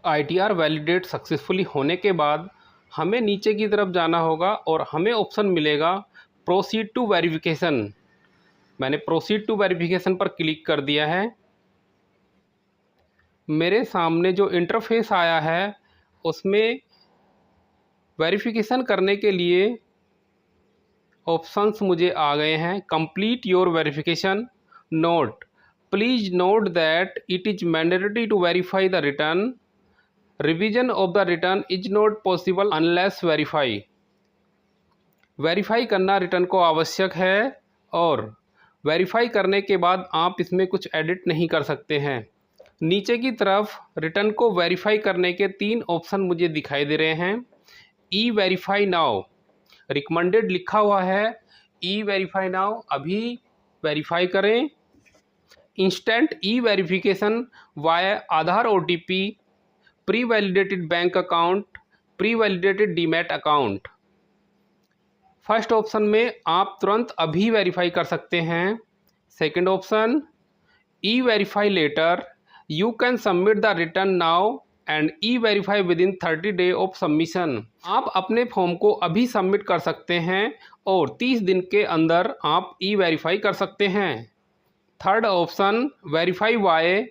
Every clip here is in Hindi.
ITR वैलिडेट सक्सेसफुली होने के बाद हमें नीचे की तरफ जाना होगा और हमें ऑप्शन मिलेगा प्रोसीड टू वेरिफिकेशन। मैंने प्रोसीड टू वेरिफिकेशन पर क्लिक कर दिया है। मेरे सामने जो इंटरफेस आया है उसमें वेरिफिकेशन करने के लिए ऑप्शंस मुझे आ गए हैं। Complete your verification. Note, please note that it is mandatory to verify the return. Revision of the return is not possible unless verify. Verify करना रिटर्न को आवश्यक है और वेरीफाई करने के बाद आप इसमें कुछ एडिट नहीं कर सकते हैं। नीचे की तरफ रिटर्न को वेरीफाई करने के 3 ऑप्शन मुझे दिखाई दे रहे हैं। ई वेरीफाई नाउ, रिकमेंडेड लिखा हुआ है। ई वेरीफाई नाउ, अभी वेरीफाई करें। Instant e verification via Aadhaar OTP, pre validated bank account, pre validated demat account. First option में आप तुरंत अभी वेरीफाई कर सकते हैं। Second option, e verify later, you can submit the return now and e verify within 30 day of submission. आप अपने फॉर्म को अभी सबमिट कर सकते हैं और 30 दिन के अंदर आप ई वेरीफाई कर सकते हैं। Third option, verify Y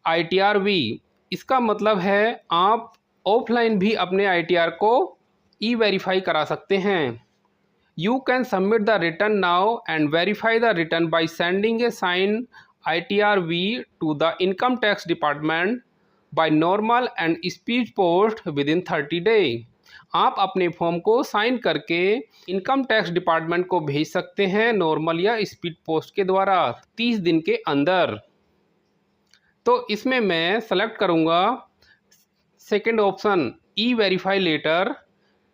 ITR-V, इसका मतलब है आप ऑफलाइन भी अपने ITR को ई वेरीफाई करा सकते हैं। You can submit the return now and verify the return by sending a sign ITR-V to the income tax department by normal and speed post within 30 day. आप अपने फॉर्म को साइन करके इनकम टैक्स डिपार्टमेंट को भेज सकते हैं नॉर्मल या स्पीड पोस्ट के द्वारा 30 दिन के अंदर। तो इसमें मैं सेलेक्ट करूंगा second option, e verify letter.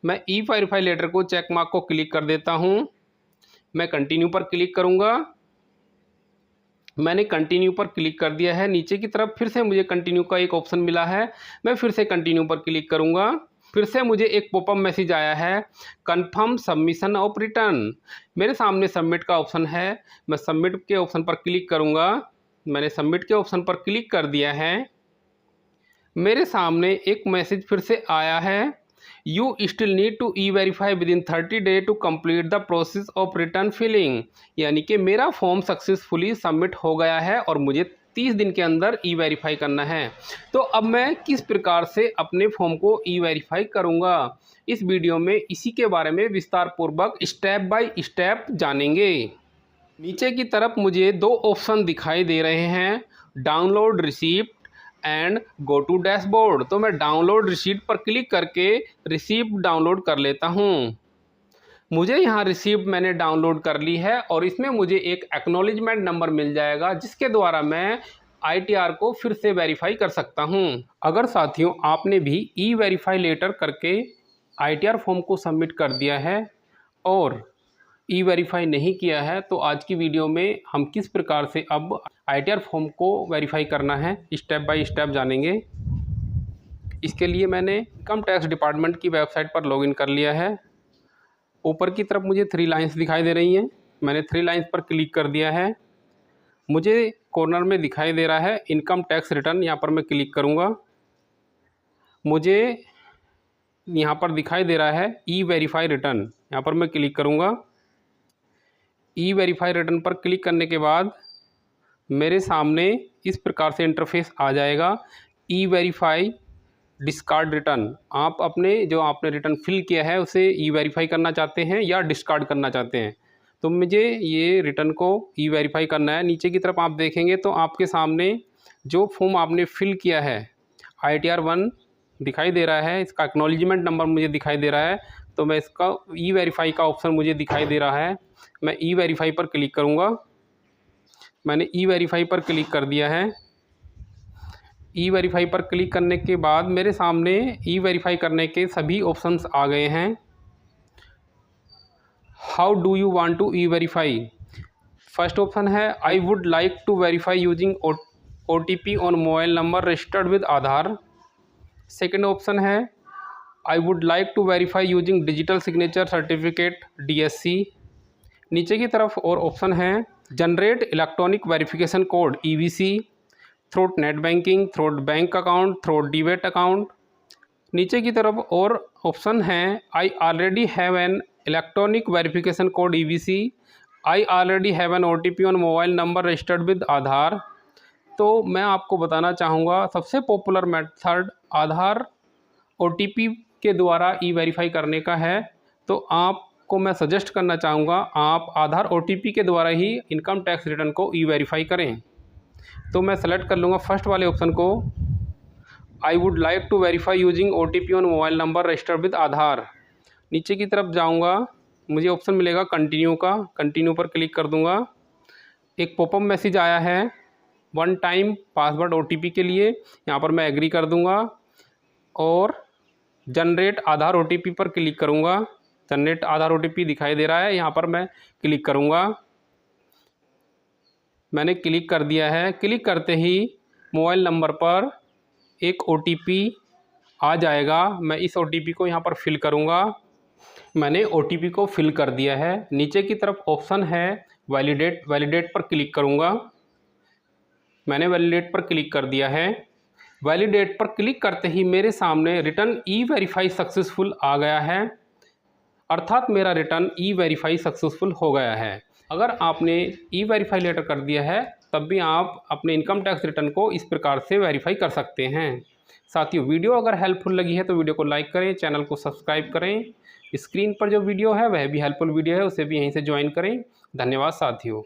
मैं ई वेरीफाई लेटर को चेक मार्क को क्लिक कर देता हूं। मैं कंटिन्यू पर क्लिक करूंगा। मैंने कंटिन्यू पर क्लिक कर दिया है। नीचे की तरफ फिर से मुझे कंटिन्यू का एक ऑप्शन मिला है। मैं फिर से कंटिन्यू पर क्लिक करूंगा। फिर से मुझे एक पॉपअप मैसेज आया है, कंफर्म सबमिशन ऑफ रिटर्न। मेरे सामने सबमिट का ऑप्शन है। मैं सबमिट के ऑप्शन पर क्लिक करूंगा। मैंने सबमिट के ऑप्शन पर क्लिक कर दिया है। मेरे सामने एक मैसेज फिर से आया है, you still need to e verify within 30 day to complete the process of return filling. यानी कि मेरा फॉर्म सक्सेसफुली सबमिट हो गया है और मुझे 30 दिन के अंदर ई वेरीफाई करना है। तो अब मैं किस प्रकार से अपने फॉर्म को ई वेरीफाई करूंगा, इस वीडियो में इसी के बारे में विस्तार पूर्वक स्टेप बाय स्टेप जानेंगे। नीचे की तरफ मुझे 2 ऑप्शन दिखाई दे रहे हैं, download receipt and go to dashboard. तो मैं डाउनलोड रिसीप्ट पर क्लिक करके रिसीप्ट डाउनलोड कर लेता हूं। मुझे यहाँ रिसीप्ट मैंने डाउनलोड कर ली है और इसमें मुझे एक एक्नॉलेजमेंट नंबर मिल जाएगा जिसके द्वारा मैं ITR को फिर से वेरीफाई कर सकता हूँ। अगर साथियों आपने भी ई वेरीफाई लेटर करके ITR फॉर्म को सबमिट कर दिया है और ई वेरीफाई नहीं किया है, तो आज की वीडियो में हम किस प्रकार से अब ITR फॉर्म को वेरीफाई करना है स्टेप बाय स्टेप जानेंगे। इसके लिए मैंने इनकम टैक्स डिपार्टमेंट की वेबसाइट पर लॉगिन कर लिया है। ऊपर की तरफ मुझे 3 लाइंस दिखाई दे रही हैं। मैंने 3 लाइंस पर क्लिक कर दिया है। मुझे कॉर्नर में दिखाई दे रहा है इनकम टैक्स रिटर्न, यहाँ पर मैं क्लिक करूँगा। मुझे यहाँ पर दिखाई दे रहा है ई वेरीफाई रिटर्न, यहाँ पर मैं क्लिक करूँगा। ई वेरीफाई रिटर्न पर क्लिक करने के बाद मेरे सामने इस प्रकार से इंटरफेस आ जाएगा, ई वेरीफाई डिस्कार्ड रिटर्न। आप अपने जो आपने रिटर्न फिल किया है उसे ई वेरीफाई करना चाहते हैं या डिस्कार्ड करना चाहते हैं, तो मुझे ये रिटर्न को ई वेरीफाई करना है। नीचे की तरफ आप देखेंगे तो आपके सामने जो फॉर्म आपने फिल किया है ITR-1 दिखाई दे रहा है, इसका एक्नॉलेजमेंट नंबर मुझे दिखाई दे रहा है। तो मैं इसका ई वेरीफाई का ऑप्शन मुझे दिखाई दे रहा है, मैं ई वेरीफाई पर क्लिक करूँगा। मैंने ई वेरीफाई पर क्लिक कर दिया है। ई वेरीफाई पर क्लिक करने के बाद मेरे सामने ई वेरीफाई करने के सभी ऑप्शंस आ गए हैं। How do you want to e verify. First option है, I would like to verify using OTP on mobile number registered with Aadhaar. Second option है, I would like to verify using digital signature certificate DSC। नीचे की तरफ और ऑप्शन है, generate electronic verification code EVC, through net banking, through bank account, through demat account. नीचे की तरफ और ऑप्शन हैं, I already have an electronic verification code EVC, I already have an OTP on mobile number registered with Aadhaar. तो मैं आपको बताना चाहूँगा सबसे पॉपुलर मेथड आधार OTP के द्वारा E-वेरीफाई करने का है। तो आपको मैं सजेस्ट करना चाहूँगा आप आधार OTP के द्वारा ही इनकम टैक्स रिटर्न को E-वेरीफाई करें। तो मैं सेलेक्ट कर लूँगा फर्स्ट वाले ऑप्शन को, I would like to verify using OTP on mobile number registered with Aadhaar. नीचे की तरफ जाऊँगा, मुझे ऑप्शन मिलेगा कंटिन्यू का, कंटिन्यू पर क्लिक कर दूँगा। एक पॉपअप मैसेज आया है वन टाइम पासवर्ड OTP के लिए, यहाँ पर मैं एग्री कर दूँगा और जनरेट आधार OTP पर क्लिक करूँगा। जनरेट आधार OTP दिखाई दे रहा है, यहाँ पर मैं क्लिक करूँगा। मैंने क्लिक कर दिया है। क्लिक करते ही मोबाइल नंबर पर एक OTP आ जाएगा। मैं इस OTP को यहाँ पर फिल करूँगा। मैंने OTP को फिल कर दिया है। नीचे की तरफ ऑप्शन है वैलिडेट, वैलिडेट पर क्लिक करूँगा। मैंने वैलिडेट पर क्लिक कर दिया है। वैलिडेट पर क्लिक करते ही मेरे सामने रिटर्न E-वेरीफाई सक्सेसफुल आ गया है, अर्थात मेरा रिटर्न E-वेरीफाई सक्सेसफुल हो गया है। अगर आपने E-वेरीफाई लेटर कर दिया है तब भी आप अपने इनकम टैक्स रिटर्न को इस प्रकार से वेरीफाई कर सकते हैं। साथियों, वीडियो अगर हेल्पफुल लगी है तो वीडियो को लाइक करें, चैनल को सब्सक्राइब करें। स्क्रीन पर जो वीडियो है वह भी हेल्पफुल वीडियो है, उसे भी यहीं से ज्वाइन करें। धन्यवाद साथियों।